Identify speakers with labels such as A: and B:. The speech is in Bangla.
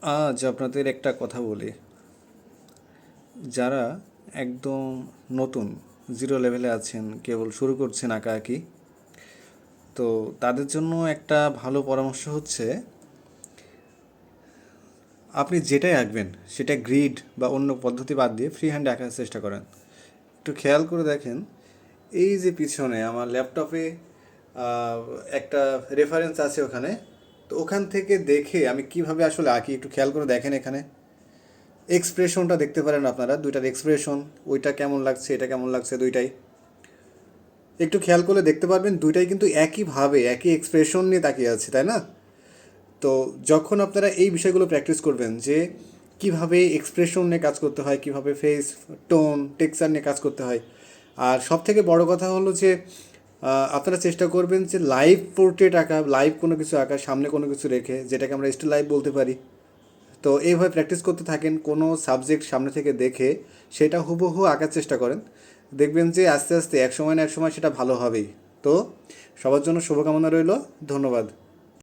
A: আজ আপনাদের একটা কথা বলি, যারা একদম নতুন জিরো লেভেলে আছেন, কেবল শুরু করছেন আঁকাআঁকি, তো তাদের জন্য একটা ভালো পরামর্শ হচ্ছে আপনি যেটাই আঁকবেন সেটা গ্রিড বা অন্য পদ্ধতি বাদ দিয়ে ফ্রি হ্যান্ডে আঁকার চেষ্টা করেন। একটু খেয়াল করে দেখেন, এই যে পিছনে আমার ল্যাপটপে একটা রেফারেন্স আছে ওখানে, তো ওখান থেকে দেখে আমি কিভাবে আসলে আঁকি একটু খেয়াল করে দেখেন। এখানে এক্সপ্রেশনটা দেখতে পারেন আপনারা, দুইটার এক্সপ্রেশন, ওইটা কেমন লাগছে এটা কেমন লাগছে, দুইটাই একটু খেয়াল করলে দেখতে পারবেন দুইটাই কিন্তু একইভাবে একই এক্সপ্রেশন নিয়ে তাকিয়ে আছে, তাই না? তো যখন আপনারা এই বিষয়গুলো প্র্যাকটিস করবেন যে কিভাবে এক্সপ্রেশন নিয়ে কাজ করতে হয়, কিভাবে ফেস, টোন, টেক্সচার নিয়ে কাজ করতে হয়, আর সব থেকে বড় কথা হলো যে আপনারা চেষ্টা করবেন যে লাইভ পোর্ট্রেট আঁকা, লাইভ কোনো কিছু আঁকা, সামনে কোনো কিছু রেখে, যেটাকে আমরা স্টিল লাইভ বলতে পারি। তো এইভাবে প্র্যাকটিস করতে থাকেন, কোনো সাবজেক্ট সামনে থেকে দেখে সেটা হুবহু আঁকার চেষ্টা করেন। দেখবেন যে আস্তে আস্তে এক সময় না এক সময় সেটা ভালো হবেই। তো সবার জন্য শুভকামনা রইল। ধন্যবাদ।